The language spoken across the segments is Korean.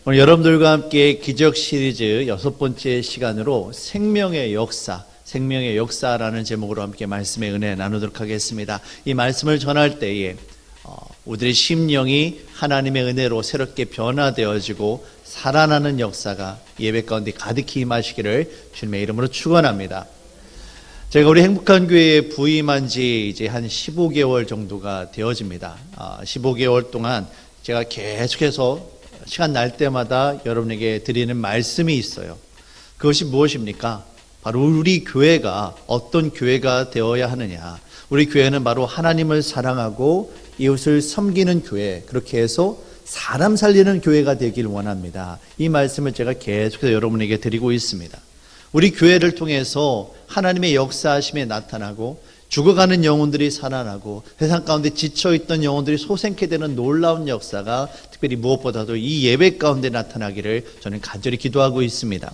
오늘 여러분들과 함께 기적 시리즈 6번째 시간으로 생명의 역사라는 제목으로 함께 말씀의 은혜 나누도록 하겠습니다. 이 말씀을 전할 때에 우리의 심령이 하나님의 은혜로 새롭게 변화되어지고 살아나는 역사가 예배 가운데 가득히 임하시기를 주님의 이름으로 축원합니다. 제가 우리 행복한 교회에 부임한 지 이제 한 15개월 정도가 되어집니다. 15개월 동안 제가 계속해서 시간 날 때마다 여러분에게 드리는 말씀이 있어요. 그것이 무엇입니까? 바로 우리 교회가 어떤 교회가 되어야 하느냐. 우리 교회는 바로 하나님을 사랑하고 이웃을 섬기는 교회, 그렇게 해서 사람 살리는 교회가 되길 원합니다. 이 말씀을 제가 계속해서 여러분에게 드리고 있습니다. 우리 교회를 통해서 하나님의 역사하심에 나타나고 죽어가는 영혼들이 살아나고 세상 가운데 지쳐있던 영혼들이 소생케 되는 놀라운 역사가 특별히 무엇보다도 이 예배 가운데 나타나기를 저는 간절히 기도하고 있습니다.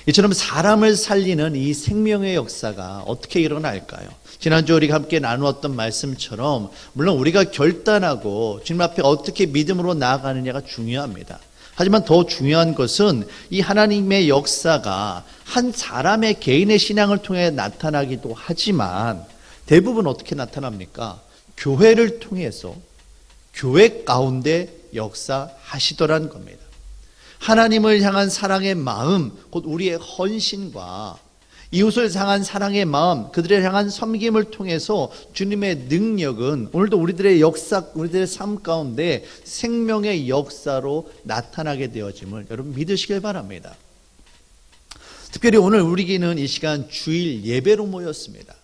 이처럼 사람을 살리는 이 생명의 역사가 어떻게 일어날까요? 지난주 우리가 함께 나누었던 말씀처럼 물론 우리가 결단하고 주님 앞에 어떻게 믿음으로 나아가느냐가 중요합니다. 하지만 더 중요한 것은 이 하나님의 역사가 한 사람의 개인의 신앙을 통해 나타나기도 하지만 대부분 어떻게 나타납니까? 교회를 통해서 교회 가운데 역사하시더란 겁니다. 하나님을 향한 사랑의 마음, 곧 우리의 헌신과 이웃을 향한 사랑의 마음, 그들을 향한 섬김을 통해서 주님의 능력은 오늘도 우리들의 역사, 우리들의 삶 가운데 생명의 역사로 나타나게 되어짐을 여러분 믿으시길 바랍니다. 특별히 오늘 우리는 이 시간 주일 예배로 모였습니다.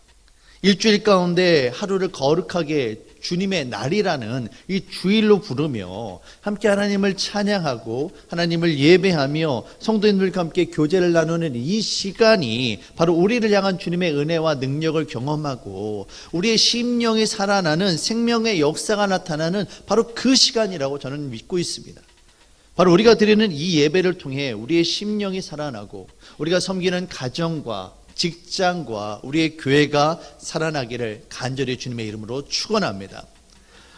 일주일 가운데 하루를 거룩하게 주님의 날이라는 이 주일로 부르며 함께 하나님을 찬양하고 하나님을 예배하며 성도님들과 함께 교제를 나누는 이 시간이 바로 우리를 향한 주님의 은혜와 능력을 경험하고 우리의 심령이 살아나는 생명의 역사가 나타나는 바로 그 시간이라고 저는 믿고 있습니다. 바로 우리가 드리는 이 예배를 통해 우리의 심령이 살아나고 우리가 섬기는 가정과 직장과 우리의 교회가 살아나기를 간절히 주님의 이름으로 축원합니다.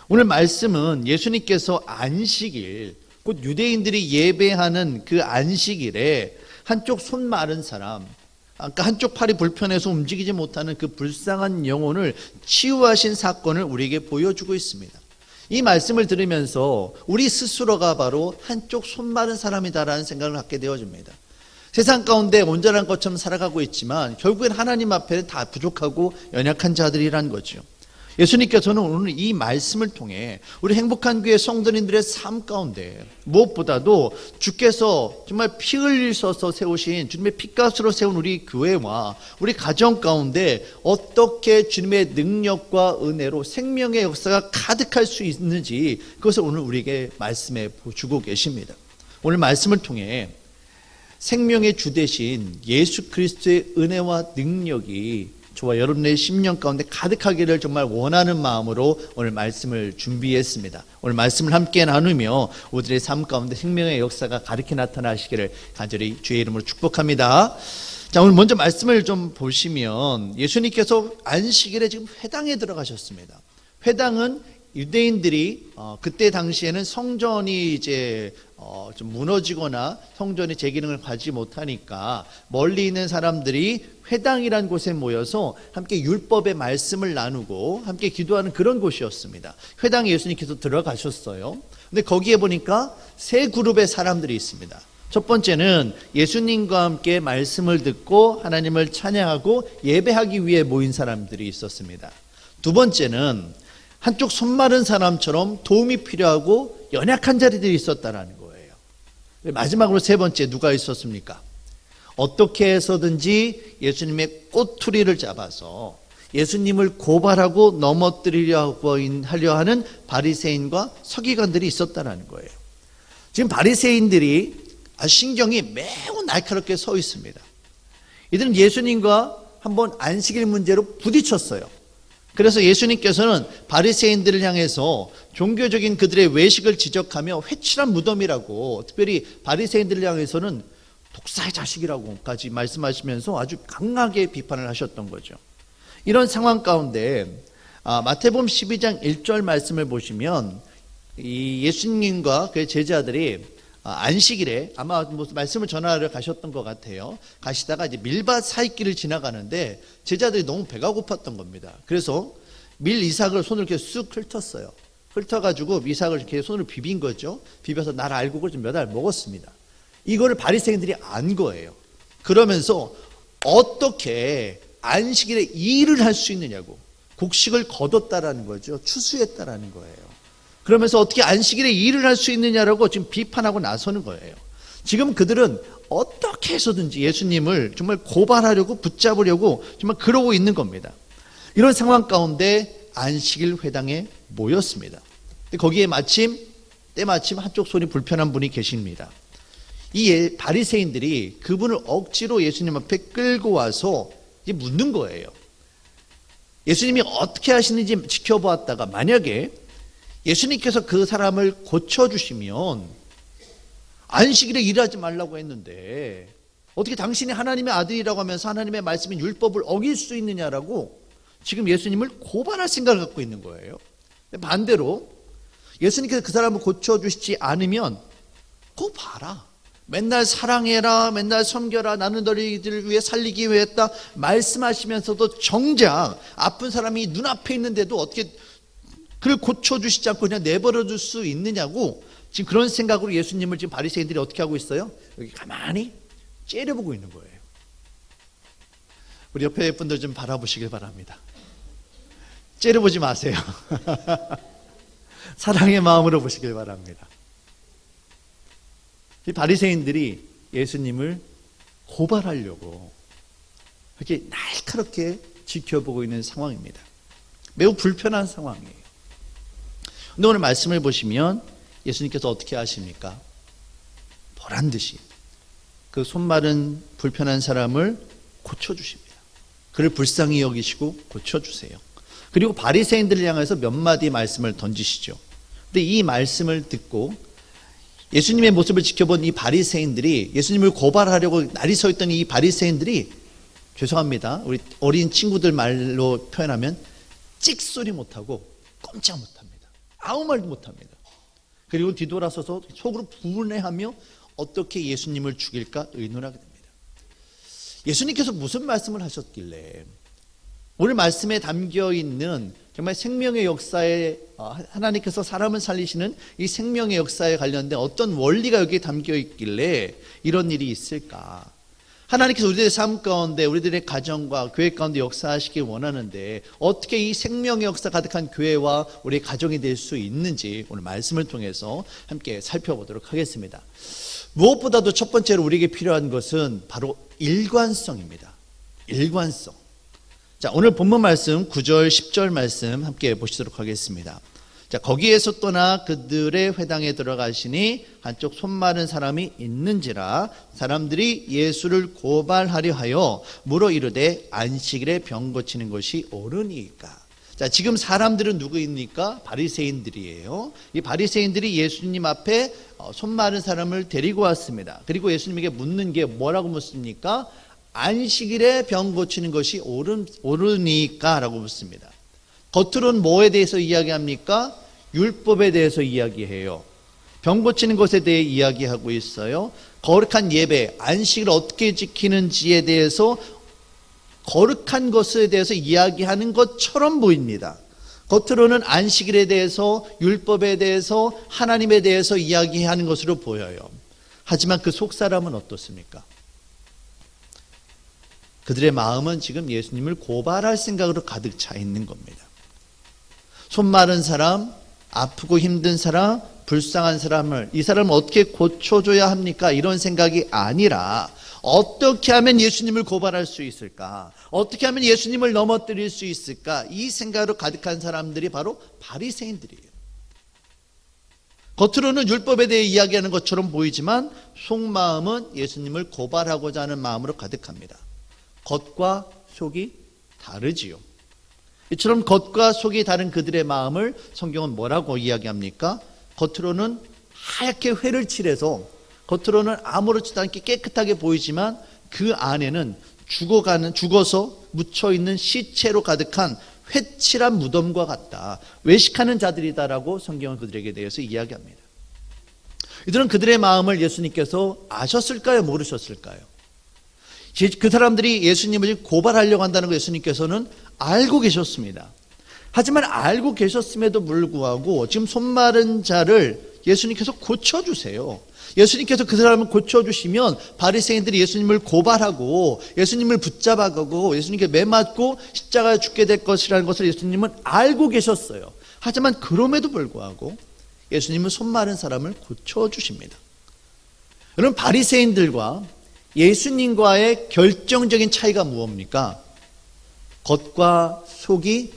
오늘 말씀은 예수님께서 안식일, 곧 유대인들이 예배하는 그 안식일에 한쪽 손 마른 사람, 아까 한쪽 팔이 불편해서 움직이지 못하는 그 불쌍한 영혼을 치유하신 사건을 우리에게 보여주고 있습니다. 이 말씀을 들으면서 우리 스스로가 바로 한쪽 손 마른 사람이다라는 생각을 갖게 되어집니다. 세상 가운데 온전한 것처럼 살아가고 있지만 결국엔 하나님 앞에는 다 부족하고 연약한 자들이란 거죠. 예수님께서는 오늘 이 말씀을 통해 우리 행복한 교회 성도님들의 삶 가운데 무엇보다도 주께서 정말 피 흘리셔서 세우신 주님의 피값으로 세운 우리 교회와 우리 가정 가운데 어떻게 주님의 능력과 은혜로 생명의 역사가 가득할 수 있는지 그것을 오늘 우리에게 말씀해 주고 계십니다. 오늘 말씀을 통해 생명의 주 되신 예수 그리스도의 은혜와 능력이 저와 여러분의 심령 가운데 가득하기를 정말 원하는 마음으로 오늘 말씀을 준비했습니다. 오늘 말씀을 함께 나누며 우리들의 삶 가운데 생명의 역사가 가득히 나타나시기를 간절히 주의 이름으로 축복합니다. 자, 오늘 먼저 말씀을 좀 보시면 예수님께서 안식일에 지금 회당에 들어가셨습니다. 회당은 유대인들이 그때 당시에는 성전이 이제 좀 무너지거나 성전이 제 기능을 가지지 못하니까 멀리 있는 사람들이 회당이란 곳에 모여서 함께 율법의 말씀을 나누고 함께 기도하는 그런 곳이었습니다. 회당에 예수님께서 들어가셨어요. 근데 거기에 보니까 세 그룹의 사람들이 있습니다. 첫 번째는 예수님과 함께 말씀을 듣고 하나님을 찬양하고 예배하기 위해 모인 사람들이 있었습니다. 두 번째는 한쪽 손 마른 사람처럼 도움이 필요하고 연약한 자리들이 있었다는 거예요. 마지막으로 세 번째 누가 있었습니까? 어떻게 해서든지 예수님의 꼬투리를 잡아서 예수님을 고발하고 넘어뜨리려고 하려 하는 바리새인과 서기관들이 있었다는 거예요. 지금 바리새인들이 신경이 매우 날카롭게 서 있습니다. 이들은 예수님과 한번 안식일 문제로 부딪혔어요. 그래서 예수님께서는 바리새인들을 향해서 종교적인 그들의 외식을 지적하며 회칠한 무덤이라고, 특별히 바리새인들을 향해서는 독사의 자식이라고까지 말씀하시면서 아주 강하게 비판을 하셨던 거죠. 이런 상황 가운데 마태복음 12장 1절 말씀을 보시면 이 예수님과 그의 제자들이 안식일에 아마 뭐 말씀을 전하러 가셨던 것 같아요. 가시다가 이제 밀밭 사이길을 지나가는데 제자들이 너무 배가 고팠던 겁니다. 그래서 밀 이삭을 손으로 이렇게 쑥 훑었어요. 훑어가지고 이삭을 이렇게 손으로 비빈 거죠. 비벼서 날 알고 그걸 좀 몇 알 먹었습니다. 이거를 바리새인들이 안 거예요. 그러면서 어떻게 안식일에 일을 할 수 있느냐고, 곡식을 거뒀다라는 거죠. 추수했다라는 거예요. 그러면서 어떻게 안식일에 일을 할 수 있느냐라고 지금 비판하고 나서는 거예요. 지금 그들은 어떻게 해서든지 예수님을 정말 고발하려고, 붙잡으려고 정말 그러고 있는 겁니다. 이런 상황 가운데 안식일 회당에 모였습니다. 거기에 때마침 한쪽 손이 불편한 분이 계십니다. 이 바리새인들이 그분을 억지로 예수님 앞에 끌고 와서 이제 묻는 거예요. 예수님이 어떻게 하시는지 지켜보았다가 만약에 예수님께서 그 사람을 고쳐주시면 안식일에 일하지 말라고 했는데 어떻게 당신이 하나님의 아들이라고 하면서 하나님의 말씀인 율법을 어길 수 있느냐라고 지금 예수님을 고발할 생각을 갖고 있는 거예요. 반대로 예수님께서 그 사람을 고쳐주시지 않으면 그거 봐라, 맨날 사랑해라, 맨날 섬겨라, 나는 너희들을 위해 살리기 위해 했다 말씀하시면서도 정작 아픈 사람이 눈앞에 있는데도 어떻게 그를 고쳐주시지 않고 그냥 내버려 둘 수 있느냐고 지금 그런 생각으로 예수님을 지금 바리새인들이 어떻게 하고 있어요? 여기 가만히 째려보고 있는 거예요. 우리 옆에 분들 좀 바라보시길 바랍니다. 째려보지 마세요. 사랑의 마음으로 보시길 바랍니다. 이 바리새인들이 예수님을 고발하려고 이렇게 날카롭게 지켜보고 있는 상황입니다. 매우 불편한 상황이에요. 근데 오늘 말씀을 보시면 예수님께서 어떻게 하십니까? 보란듯이 그 손마른 불편한 사람을 고쳐주십니다. 그를 불쌍히 여기시고 고쳐주세요. 그리고 바리새인들을 향해서 몇 마디 말씀을 던지시죠. 근데 이 말씀을 듣고 예수님의 모습을 지켜본 이 바리새인들이, 예수님을 고발하려고 날이 서 있던 이 바리새인들이, 죄송합니다, 우리 어린 친구들 말로 표현하면 찍소리 못하고 꼼짝 못합니다. 아무 말도 못합니다. 그리고 뒤돌아서서 속으로 분해하며 어떻게 예수님을 죽일까 의논하게 됩니다. 예수님께서 무슨 말씀을 하셨길래 오늘 말씀에 담겨있는 정말 생명의 역사에, 하나님께서 사람을 살리시는 이 생명의 역사에 관련된 어떤 원리가 여기에 담겨있길래 이런 일이 있을까? 하나님께서 우리들의 삶 가운데, 우리들의 가정과 교회 가운데 역사하시길 원하는데 어떻게 이 생명의 역사 가득한 교회와 우리의 가정이 될 수 있는지 오늘 말씀을 통해서 함께 살펴보도록 하겠습니다. 무엇보다도 첫 번째로 우리에게 필요한 것은 바로 일관성입니다. 일관성. 자, 오늘 본문 말씀 9절 10절 말씀 함께 보시도록 하겠습니다. 자, 거기에서 떠나 그들의 회당에 들어가시니 한쪽 손 마른 사람이 있는지라 사람들이 예수를 고발하려 하여 물어 이르되 안식일에 병 고치는 것이 옳으니까. 자, 지금 사람들은 누구입니까? 바리새인들이에요. 이 바리새인들이 예수님 앞에 손 마른 사람을 데리고 왔습니다. 그리고 예수님에게 묻는 게 뭐라고 묻습니까? 안식일에 병 고치는 것이 옳으니까 라고 묻습니다. 겉으로는 뭐에 대해서 이야기합니까? 율법에 대해서 이야기해요. 병 고치는 것에 대해 이야기하고 있어요. 거룩한 예배, 안식을 어떻게 지키는지에 대해서, 거룩한 것에 대해서 이야기하는 것처럼 보입니다. 겉으로는 안식일에 대해서, 율법에 대해서, 하나님에 대해서 이야기하는 것으로 보여요. 하지만 그 속사람은 어떻습니까? 그들의 마음은 지금 예수님을 고발할 생각으로 가득 차 있는 겁니다. 손 마른 사람, 아프고 힘든 사람, 불쌍한 사람을, 이 사람을 어떻게 고쳐줘야 합니까? 이런 생각이 아니라 어떻게 하면 예수님을 고발할 수 있을까? 어떻게 하면 예수님을 넘어뜨릴 수 있을까? 이 생각으로 가득한 사람들이 바로 바리새인들이에요. 겉으로는 율법에 대해 이야기하는 것처럼 보이지만 속마음은 예수님을 고발하고자 하는 마음으로 가득합니다. 겉과 속이 다르지요. 이처럼 겉과 속이 다른 그들의 마음을 성경은 뭐라고 이야기합니까? 겉으로는 하얗게 회를 칠해서 겉으로는 아무렇지도 않게 깨끗하게 보이지만 그 안에는 죽어서 묻혀있는 시체로 가득한 회칠한 무덤과 같다. 외식하는 자들이다라고 성경은 그들에게 대해서 이야기합니다. 이들은 그들의 마음을 예수님께서 아셨을까요? 모르셨을까요? 그 사람들이 예수님을 고발하려고 한다는 거 예수님께서는 알고 계셨습니다. 하지만 알고 계셨음에도 불구하고 지금 손 마른 자를 예수님께서 고쳐주세요. 예수님께서 그 사람을 고쳐주시면 바리새인들이 예수님을 고발하고 예수님을 붙잡아가고 예수님께 매맞고 십자가에 죽게 될 것이라는 것을 예수님은 알고 계셨어요. 하지만 그럼에도 불구하고 예수님은 손 마른 사람을 고쳐주십니다. 여러분, 바리새인들과 예수님과의 결정적인 차이가 무엇입니까? 겉과 속이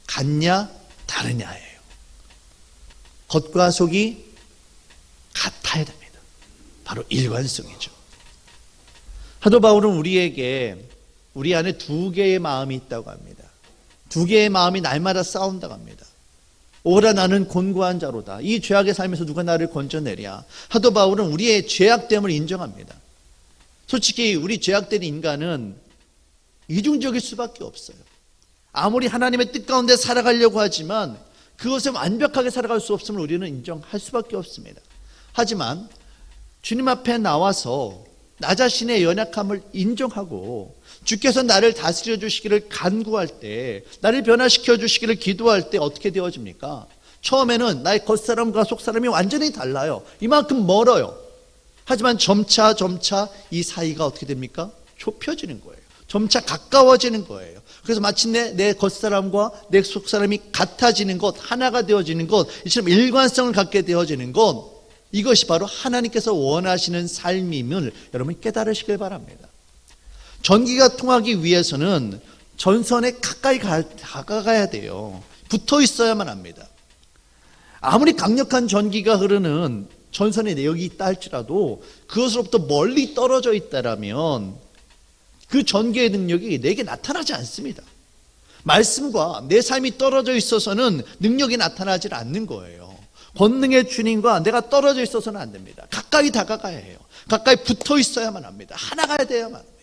같냐 다르냐예요. 겉과 속이 같아야 됩니다. 바로 일관성이죠. 사도 바울은 우리에게 우리 안에 두 개의 마음이 있다고 합니다. 두 개의 마음이 날마다 싸운다고 합니다. 오라 나는 곤고한 자로다. 이 죄악의 삶에서 누가 나를 건져내랴. 사도 바울은 우리의 죄악됨을 인정합니다. 솔직히 우리 죄악된 인간은 이중적일 수밖에 없어요. 아무리 하나님의 뜻 가운데 살아가려고 하지만 그것을 완벽하게 살아갈 수 없음을 우리는 인정할 수밖에 없습니다. 하지만 주님 앞에 나와서 나 자신의 연약함을 인정하고 주께서 나를 다스려 주시기를 간구할 때, 나를 변화시켜 주시기를 기도할 때 어떻게 되어집니까? 처음에는 나의 겉사람과 속사람이 완전히 달라요. 이만큼 멀어요. 하지만 점차 이 사이가 어떻게 됩니까? 좁혀지는 거예요. 점차 가까워지는 거예요. 그래서 마침내 내 겉사람과 내 속사람이 같아지는 것, 하나가 되어지는 것, 이처럼 일관성을 갖게 되어지는 것, 이것이 바로 하나님께서 원하시는 삶임을 여러분 깨달으시길 바랍니다. 전기가 통하기 위해서는 전선에 가까이 다가가야 돼요. 붙어 있어야만 합니다. 아무리 강력한 전기가 흐르는 전선의 내역이 있다 할지라도 그것으로부터 멀리 떨어져 있다라면 그 전기의 능력이 내게 나타나지 않습니다. 말씀과 내 삶이 떨어져 있어서는 능력이 나타나지 않는 거예요. 권능의 주님과 내가 떨어져 있어서는 안 됩니다. 가까이 다가가야 해요. 가까이 붙어 있어야만 합니다. 하나가 돼야만 합니다.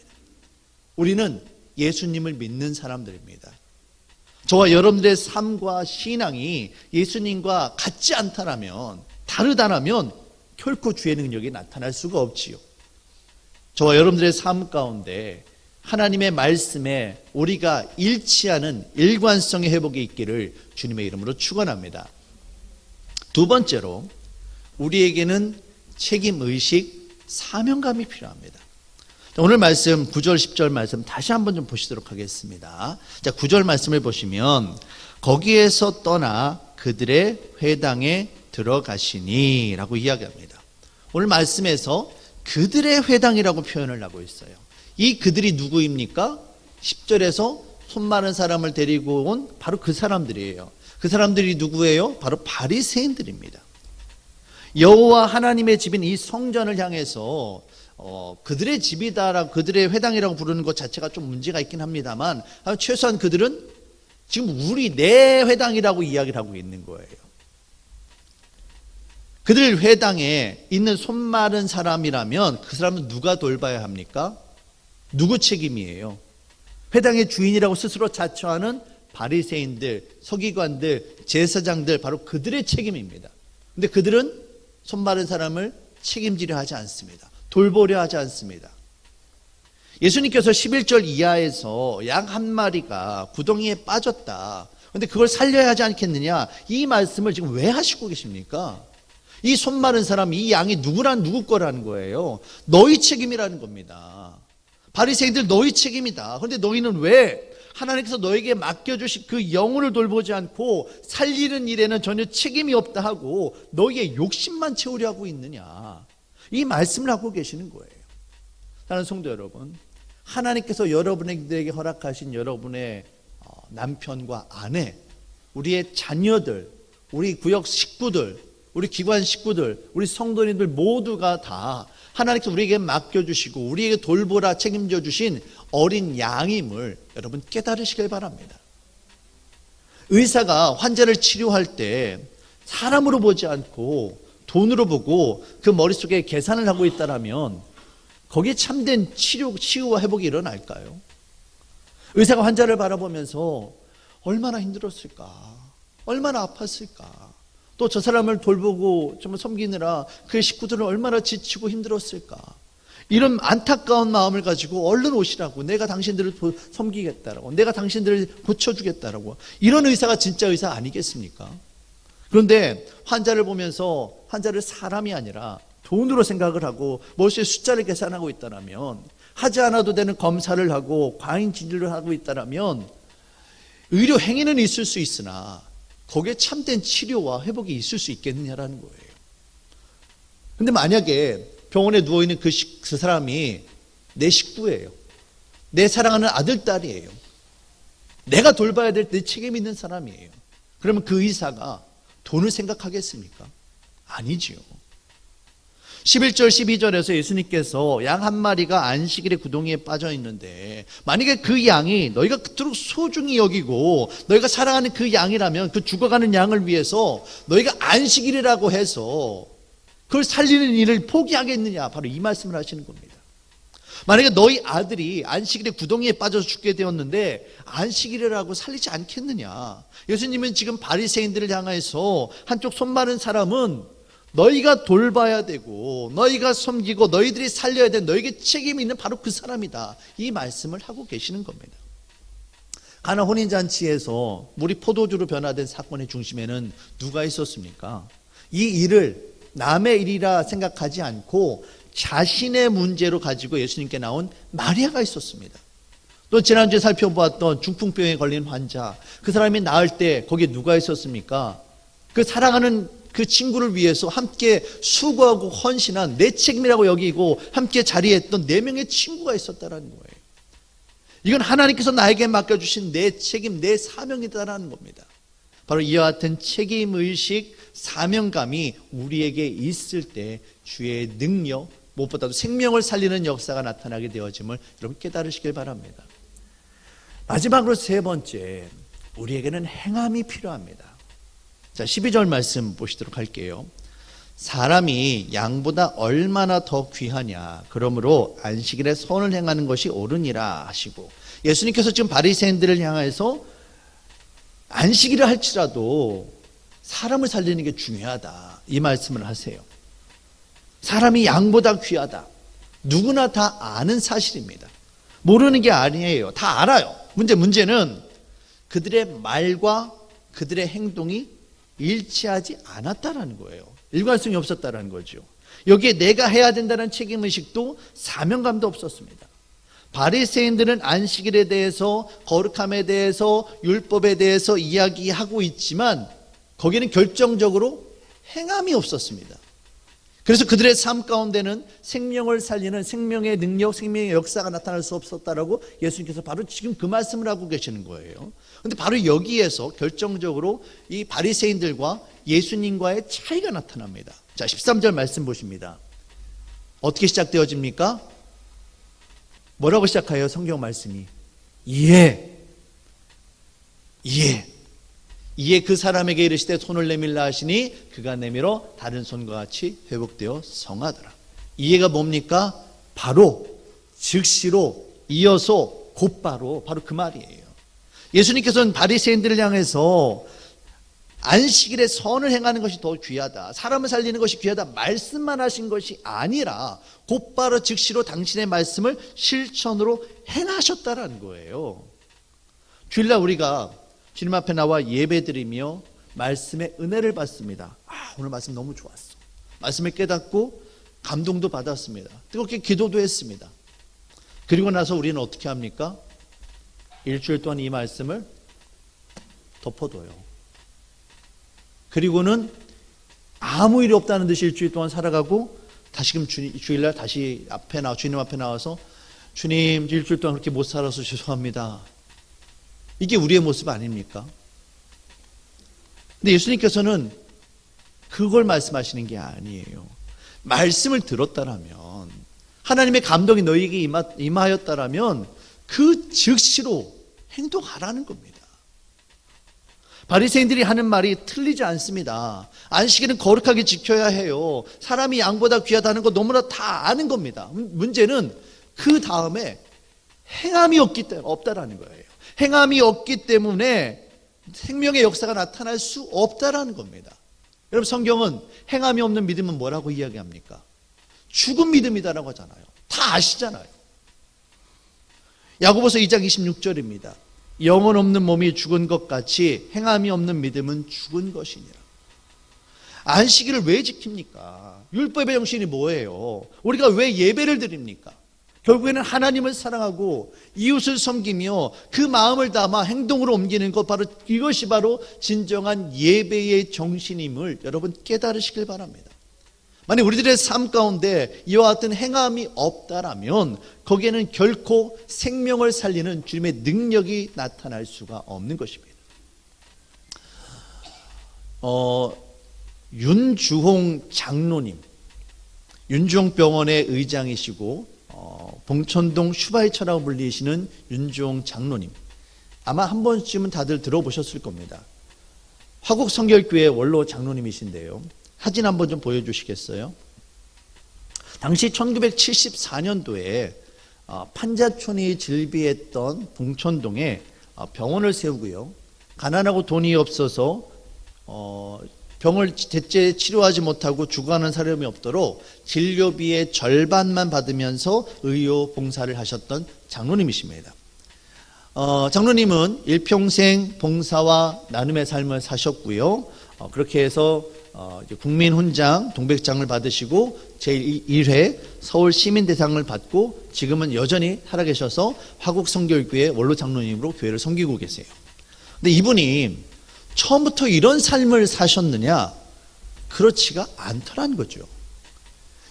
우리는 예수님을 믿는 사람들입니다. 저와 여러분들의 삶과 신앙이 예수님과 같지 않다라면, 다르다라면 결코 주의 능력이 나타날 수가 없지요. 저와 여러분들의 삶 가운데 하나님의 말씀에 우리가 일치하는 일관성의 회복이 있기를 주님의 이름으로 축원합니다. 두 번째로 우리에게는 책임의식, 사명감이 필요합니다. 오늘 말씀 9절 10절 말씀 다시 한번 좀 보시도록 하겠습니다. 자, 9절 말씀을 보시면 거기에서 떠나 그들의 회당에 들어가시니 라고 이야기합니다. 오늘 말씀에서 그들의 회당이라고 표현을 하고 있어요. 이 그들이 누구입니까? 10절에서 손 마른 사람을 데리고 온 바로 그 사람들이에요. 그 사람들이 누구예요? 바로 바리새인들입니다. 여호와 하나님의 집인 이 성전을 향해서 그들의 집이다라고, 그들의 회당이라고 부르는 것 자체가 좀 문제가 있긴 합니다만 최소한 그들은 지금 내 회당이라고 이야기를 하고 있는 거예요. 그들 회당에 있는 손 마른 사람이라면 그 사람은 누가 돌봐야 합니까? 누구 책임이에요? 회당의 주인이라고 스스로 자처하는 바리새인들, 서기관들, 제사장들, 바로 그들의 책임입니다. 근데 그들은 손 마른 사람을 책임지려 하지 않습니다. 돌보려 하지 않습니다. 예수님께서 11절 이하에서 양 한 마리가 구덩이에 빠졌다. 그런데 그걸 살려야 하지 않겠느냐? 이 말씀을 지금 왜 하시고 계십니까? 이 손 마른 사람, 이 양이 누구 거라는 거예요. 너희 책임이라는 겁니다. 바리새인들 너희 책임이다. 그런데 너희는 왜 하나님께서 너에게 맡겨주신 그 영혼을 돌보지 않고 살리는 일에는 전혀 책임이 없다 하고 너희의 욕심만 채우려 하고 있느냐? 이 말씀을 하고 계시는 거예요. 사랑하는 성도 여러분, 하나님께서 여러분에게 허락하신 여러분의 남편과 아내, 우리의 자녀들, 우리 구역 식구들, 우리 기관 식구들, 우리 성도님들 모두가 다 하나님께서 우리에게 맡겨주시고 우리에게 돌보라 책임져 주신 어린 양임을 여러분 깨달으시길 바랍니다. 의사가 환자를 치료할 때 사람으로 보지 않고 돈으로 보고 그 머릿속에 계산을 하고 있다면 거기에 참된 치유와 회복이 일어날까요? 의사가 환자를 바라보면서 얼마나 힘들었을까? 얼마나 아팠을까? 또 저 사람을 돌보고 좀 섬기느라 그의 식구들은 얼마나 지치고 힘들었을까. 이런 안타까운 마음을 가지고 얼른 오시라고, 내가 당신들을 섬기겠다라고, 내가 당신들을 고쳐주겠다라고. 이런 의사가 진짜 의사 아니겠습니까? 그런데 환자를 보면서 환자를 사람이 아니라 돈으로 생각을 하고 머릿속에 숫자를 계산하고 있다면, 하지 않아도 되는 검사를 하고 과잉 진료를 하고 있다면 의료 행위는 있을 수 있으나 거기에 참된 치료와 회복이 있을 수 있겠느냐라는 거예요. 근데 만약에 병원에 누워있는 그 사람이 내 식구예요. 내 사랑하는 아들, 딸이에요. 내가 돌봐야 될 내 책임 있는 사람이에요. 그러면 그 의사가 돈을 생각하겠습니까? 아니지요. 11절 12절에서 예수님께서 양 한 마리가 안식일의 구덩이에 빠져 있는데, 만약에 그 양이 너희가 그토록 소중히 여기고 너희가 사랑하는 그 양이라면, 그 죽어가는 양을 위해서 너희가 안식일이라고 해서 그걸 살리는 일을 포기하겠느냐, 바로 이 말씀을 하시는 겁니다. 만약에 너희 아들이 안식일의 구덩이에 빠져서 죽게 되었는데 안식일이라고 살리지 않겠느냐. 예수님은 지금 바리새인들을 향해서, 한쪽 손 마른 사람은 너희가 돌봐야 되고 너희가 섬기고 너희들이 살려야 되는, 너에게 책임이 있는 바로 그 사람이다, 이 말씀을 하고 계시는 겁니다. 가나 혼인잔치에서 물이 포도주로 변화된 사건의 중심에는 누가 있었습니까? 이 일을 남의 일이라 생각하지 않고 자신의 문제로 가지고 예수님께 나온 마리아가 있었습니다. 또 지난주에 살펴보았던 중풍병에 걸린 환자, 그 사람이 나을 때 거기에 누가 있었습니까? 그 사랑하는 그 친구를 위해서 함께 수고하고 헌신한, 내 책임이라고 여기고 함께 자리했던 4명의 친구가 있었다는 거예요. 이건 하나님께서 나에게 맡겨주신 내 책임, 내 사명이다라는 겁니다. 바로 이와 같은 책임의식, 사명감이 우리에게 있을 때 주의 능력, 무엇보다도 생명을 살리는 역사가 나타나게 되어짐을 여러분 깨달으시길 바랍니다. 마지막으로 3번째, 우리에게는 행함이 필요합니다. 자, 12절 말씀 보시도록 할게요. 사람이 양보다 얼마나 더 귀하냐, 그러므로 안식일에 선을 행하는 것이 옳으니라 하시고, 예수님께서 지금 바리새인들을 향해서 안식일을 할지라도 사람을 살리는 게 중요하다, 이 말씀을 하세요. 사람이 양보다 귀하다. 누구나 다 아는 사실입니다. 모르는 게 아니에요. 다 알아요. 문제는 그들의 말과 그들의 행동이 일치하지 않았다라는 거예요. 일관성이 없었다라는 거죠. 여기에 내가 해야 된다는 책임의식도 사명감도 없었습니다. 바리새인들은 안식일에 대해서, 거룩함에 대해서, 율법에 대해서 이야기하고 있지만 거기는 결정적으로 행함이 없었습니다. 그래서 그들의 삶 가운데는 생명을 살리는 생명의 능력, 생명의 역사가 나타날 수 없었다라고 예수님께서 바로 지금 그 말씀을 하고 계시는 거예요. 그런데 바로 여기에서 결정적으로 이 바리새인들과 예수님과의 차이가 나타납니다. 자, 13절 말씀 보십니다. 어떻게 시작되어집니까? 뭐라고 시작해요? 성경 말씀이 이에 그 사람에게 이르시되 손을 내밀라 하시니 그가 내밀어 다른 손과 같이 회복되어 성하더라. 이해가 뭡니까? 바로, 즉시로, 이어서, 곧바로, 바로 그 말이에요. 예수님께서는 바리새인들을 향해서 안식일에 선을 행하는 것이 더 귀하다, 사람을 살리는 것이 귀하다 말씀만 하신 것이 아니라 곧바로 즉시로 당신의 말씀을 실천으로 행하셨다라는 거예요. 주일날 우리가 주님 앞에 나와 예배드리며 말씀의 은혜를 받습니다. 오늘 말씀 너무 좋았어. 말씀을 깨닫고 감동도 받았습니다. 뜨겁게 기도도 했습니다. 그리고 나서 우리는 어떻게 합니까? 일주일 동안 이 말씀을 덮어둬요. 그리고는 아무 일이 없다는 듯이 일주일 동안 살아가고 다시금 주일날 다시 주님 앞에 나와서 주님, 일주일 동안 그렇게 못 살아서 죄송합니다. 이게 우리의 모습 아닙니까? 근데 예수님께서는 그걸 말씀하시는 게 아니에요. 말씀을 들었다라면, 하나님의 감동이 너희에게 임하였다라면 그 즉시로 행동하라는 겁니다. 바리새인들이 하는 말이 틀리지 않습니다. 안식일은 거룩하게 지켜야 해요. 사람이 양보다 귀하다는 거 너무나 다 아는 겁니다. 문제는 그 다음에 행함이 없다라는 거예요. 행함이 없기 때문에 생명의 역사가 나타날 수 없다라는 겁니다. 여러분, 성경은 행함이 없는 믿음은 뭐라고 이야기합니까? 죽은 믿음이다라고 하잖아요. 다 아시잖아요. 야고보서 2장 26절입니다. 영혼 없는 몸이 죽은 것 같이 행함이 없는 믿음은 죽은 것이니라. 안식일을 왜 지킵니까? 율법의 정신이 뭐예요? 우리가 왜 예배를 드립니까? 결국에는 하나님을 사랑하고 이웃을 섬기며 그 마음을 담아 행동으로 옮기는 것, 바로 이것이 바로 진정한 예배의 정신임을 여러분 깨달으시길 바랍니다. 만약 우리들의 삶 가운데 이와 같은 행함이 없다라면 거기에는 결코 생명을 살리는 주님의 능력이 나타날 수가 없는 것입니다. 윤주홍 장로님, 윤주홍 병원의 의장이시고 봉천동 슈바이처라고 불리시는 윤주홍 장로님, 아마 한 번쯤은 다들 들어보셨을 겁니다. 화곡성결교회 원로 장로님이신데요. 사진 한번 좀 보여주시겠어요? 당시 1974년도에 판자촌이 즐비했던 봉천동에 병원을 세우고요, 가난하고 돈이 없어서 병을 대체 치료하지 못하고 죽어가는 사람이 없도록 진료비의 절반만 받으면서 의료 봉사를 하셨던 장로님이십니다. 장로님은 일평생 봉사와 나눔의 삶을 사셨고요, 그렇게 해서 국민훈장 동백장을 받으시고 제1회 서울시민대상을 받고 지금은 여전히 살아계셔서 화곡성결교회 원로 장로님으로 교회를 섬기고 계세요. 근데 이분이 처음부터 이런 삶을 사셨느냐? 그렇지가 않더란 거죠.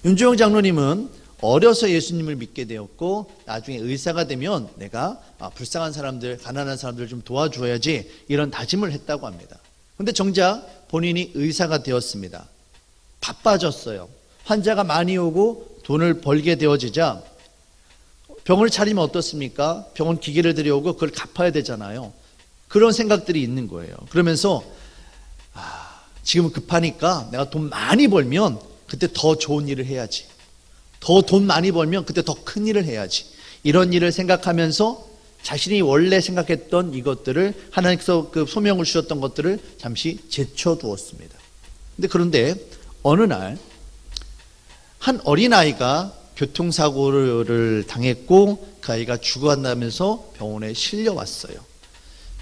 윤주홍 장로님은 어려서 예수님을 믿게 되었고 나중에 의사가 되면 내가 불쌍한 사람들, 가난한 사람들 좀 도와줘야지, 이런 다짐을 했다고 합니다. 그런데 정작 본인이 의사가 되었습니다. 바빠졌어요. 환자가 많이 오고 돈을 벌게 되어지자 병을 차리면 어떻습니까? 병원 기계를 들여오고 그걸 갚아야 되잖아요. 그런 생각들이 있는 거예요. 그러면서 지금은 급하니까 내가 돈 많이 벌면 그때 더 좋은 일을 해야지, 더 돈 많이 벌면 그때 더 큰 일을 해야지, 이런 일을 생각하면서 자신이 원래 생각했던 이것들을, 하나님께서 그 소명을 주셨던 것들을 잠시 제쳐두었습니다. 그런데 어느 날 한 어린아이가 교통사고를 당했고 그 아이가 죽어간다면서 병원에 실려왔어요.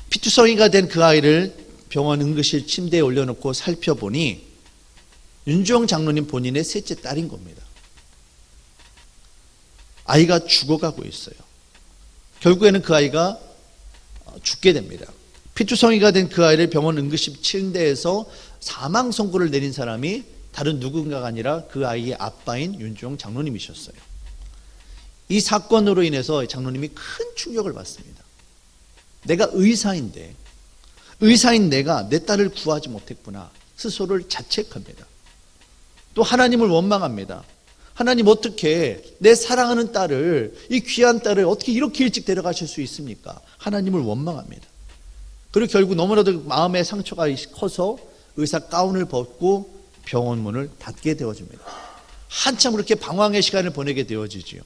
피투성이가 된 그 아이를 병원 응급실 침대에 올려놓고 살펴보니 윤주홍 장로님 본인의 셋째 딸인 겁니다. 아이가 죽어가고 있어요. 결국에는 그 아이가 죽게 됩니다. 피투성이가 된 그 아이를 병원 응급실 침대에서 사망 선고를 내린 사람이 다른 누군가가 아니라 그 아이의 아빠인 윤주홍 장로님이셨어요. 이 사건으로 인해서 장로님이 큰 충격을 받습니다. 내가 의사인데, 의사인 내가 내 딸을 구하지 못했구나, 스스로를 자책합니다. 또 하나님을 원망합니다. 하나님, 어떻게 내 사랑하는 딸을, 이 귀한 딸을 어떻게 이렇게 일찍 데려가실 수 있습니까? 하나님을 원망합니다. 그리고 결국 너무나도 마음의 상처가 커서 의사 가운을 벗고 병원 문을 닫게 되어집니다. 한참 그렇게 방황의 시간을 보내게 되어지죠.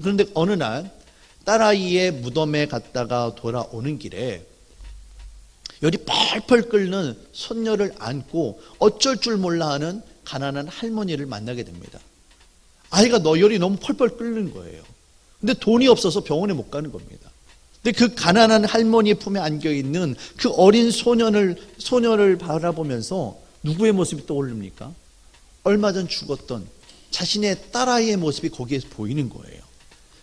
그런데 어느 날 딸아이의 무덤에 갔다가 돌아오는 길에 열이 펄펄 끓는 손녀를 안고 어쩔 줄 몰라 하는 가난한 할머니를 만나게 됩니다. 아이가 열이 너무 펄펄 끓는 거예요. 근데 돈이 없어서 병원에 못 가는 겁니다. 근데 그 가난한 할머니의 품에 안겨있는 그 어린 소녀를 바라보면서 누구의 모습이 떠오릅니까? 얼마 전 죽었던 자신의 딸아이의 모습이 거기에서 보이는 거예요.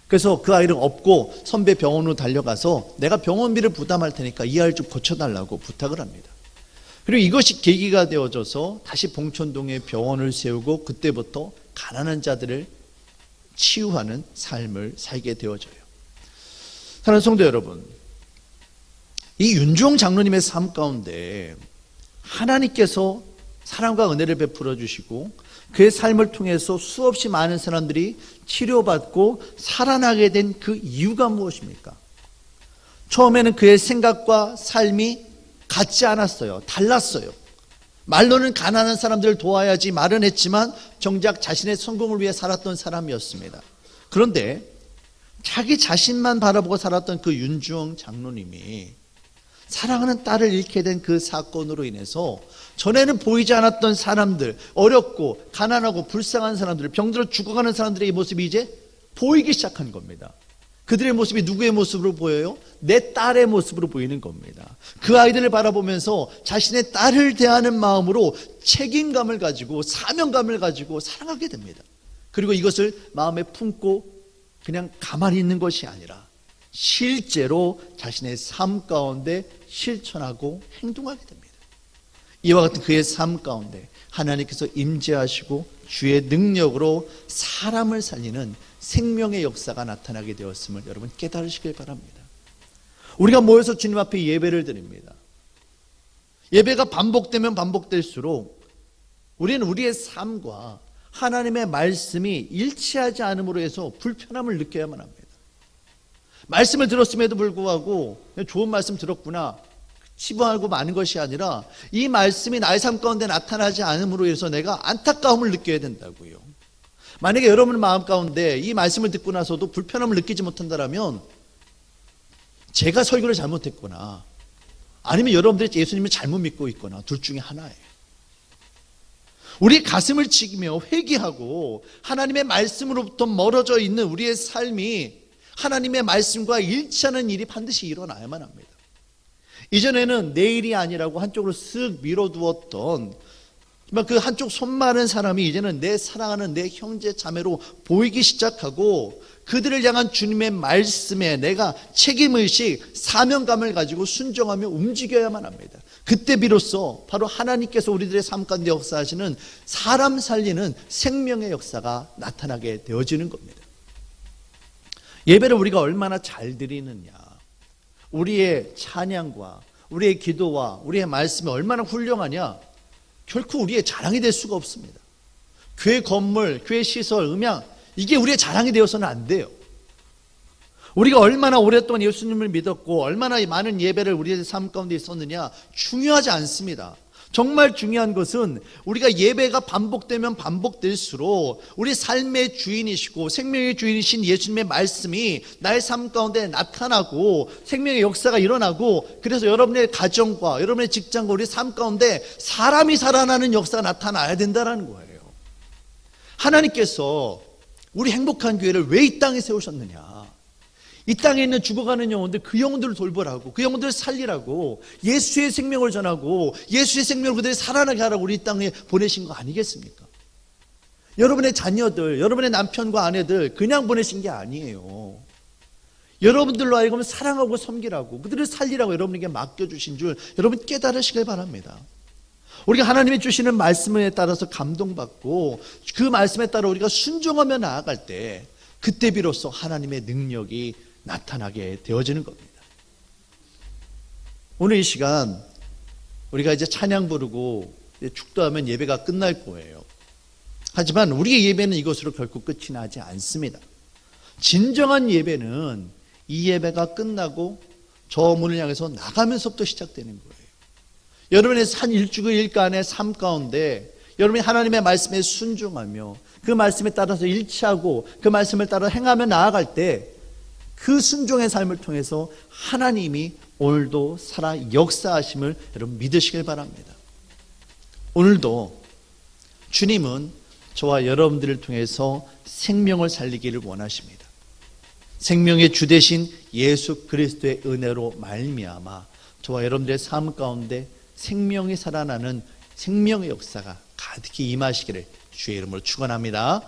그래서 그 아이를 업고 선배 병원으로 달려가서 내가 병원비를 부담할 테니까 이 아이를 좀 고쳐달라고 부탁을 합니다. 그리고 이것이 계기가 되어져서 다시 봉천동에 병원을 세우고 그때부터 가난한 자들을 치유하는 삶을 살게 되어져요. 사랑하는 성도 여러분, 이 윤주홍 장로님의 삶 가운데 하나님께서 사랑과 은혜를 베풀어 주시고 그의 삶을 통해서 수없이 많은 사람들이 치료받고 살아나게 된 그 이유가 무엇입니까? 처음에는 그의 생각과 삶이 같지 않았어요. 달랐어요. 말로는 가난한 사람들을 도와야지 말은 했지만 정작 자신의 성공을 위해 살았던 사람이었습니다. 그런데 자기 자신만 바라보고 살았던 그 윤주홍 장로님이 사랑하는 딸을 잃게 된 그 사건으로 인해서 전에는 보이지 않았던 사람들, 어렵고 가난하고 불쌍한 사람들, 병들어 죽어가는 사람들의 모습이 이제 보이기 시작한 겁니다. 그들의 모습이 누구의 모습으로 보여요? 내 딸의 모습으로 보이는 겁니다. 그 아이들을 바라보면서 자신의 딸을 대하는 마음으로 책임감을 가지고 사명감을 가지고 사랑하게 됩니다. 그리고 이것을 마음에 품고 그냥 가만히 있는 것이 아니라 실제로 자신의 삶 가운데 실천하고 행동하게 됩니다. 이와 같은 그의 삶 가운데 하나님께서 임재하시고 주의 능력으로 사람을 살리는 생명의 역사가 나타나게 되었음을 여러분 깨달으시길 바랍니다. 우리가 모여서 주님 앞에 예배를 드립니다. 예배가 반복되면 반복될수록 우리는 우리의 삶과 하나님의 말씀이 일치하지 않음으로 해서 불편함을 느껴야만 합니다. 말씀을 들었음에도 불구하고 좋은 말씀 들었구나 치부하고 마는 것이 아니라 이 말씀이 나의 삶 가운데 나타나지 않음으로 해서 내가 안타까움을 느껴야 된다고요. 만약에 여러분 마음 가운데 이 말씀을 듣고 나서도 불편함을 느끼지 못한다면 제가 설교를 잘못했거나 아니면 여러분들이 예수님을 잘못 믿고 있거나 둘 중에 하나예요. 우리 가슴을 치며 회개하고 하나님의 말씀으로부터 멀어져 있는 우리의 삶이 하나님의 말씀과 일치하는 일이 반드시 일어나야만 합니다. 이전에는 내일이 아니라고 한쪽으로 쓱 밀어두었던 그 한쪽 손 마른 사람이 이제는 내 사랑하는 내 형제 자매로 보이기 시작하고 그들을 향한 주님의 말씀에 내가 책임의식, 사명감을 가지고 순종하며 움직여야만 합니다. 그때 비로소 바로 하나님께서 우리들의 삶 가운데 역사하시는 사람 살리는 생명의 역사가 나타나게 되어지는 겁니다. 예배를 우리가 얼마나 잘 드리느냐, 우리의 찬양과 우리의 기도와 우리의 말씀이 얼마나 훌륭하냐, 결코 우리의 자랑이 될 수가 없습니다. 교회 건물, 교회 시설, 음향, 이게 우리의 자랑이 되어서는 안 돼요. 우리가 얼마나 오랫동안 예수님을 믿었고 얼마나 많은 예배를 우리의 삶 가운데 있었느냐 중요하지 않습니다. 정말 중요한 것은 우리가 예배가 반복되면 반복될수록 우리 삶의 주인이시고 생명의 주인이신 예수님의 말씀이 나의 삶 가운데 나타나고 생명의 역사가 일어나고, 그래서 여러분의 가정과 여러분의 직장과 우리 삶 가운데 사람이 살아나는 역사가 나타나야 된다는 거예요. 하나님께서 우리 행복한 교회를 왜 이 땅에 세우셨느냐, 이 땅에 있는 죽어가는 영혼들, 그 영혼들을 돌보라고, 그 영혼들을 살리라고, 예수의 생명을 전하고 예수의 생명을 그들이 살아나게 하라고 우리 이 땅에 보내신 거 아니겠습니까? 여러분의 자녀들, 여러분의 남편과 아내들 그냥 보내신 게 아니에요. 여러분들로 하여금 사랑하고 섬기라고, 그들을 살리라고 여러분에게 맡겨주신 줄 여러분 깨달으시길 바랍니다. 우리가 하나님이 주시는 말씀에 따라서 감동받고 그 말씀에 따라 우리가 순종하며 나아갈 때 그때 비로소 하나님의 능력이 나타나게 되어지는 겁니다. 오늘 이 시간 우리가 이제 찬양 부르고 축도하면 예배가 끝날 거예요. 하지만 우리의 예배는 이것으로 결코 끝이 나지 않습니다. 진정한 예배는 이 예배가 끝나고 저 문을 향해서 나가면서부터 시작되는 거예요. 여러분의 한 일주일간의 삶 가운데 여러분이 하나님의 말씀에 순종하며 그 말씀에 따라서 일치하고 그 말씀을 따라 행하며 나아갈 때 그 순종의 삶을 통해서 하나님이 오늘도 살아 역사하심을 여러분 믿으시길 바랍니다. 오늘도 주님은 저와 여러분들을 통해서 생명을 살리기를 원하십니다. 생명의 주 되신 예수 그리스도의 은혜로 말미암아 저와 여러분들의 삶 가운데 생명이 살아나는 생명의 역사가 가득히 임하시기를 주의 이름으로 축원합니다.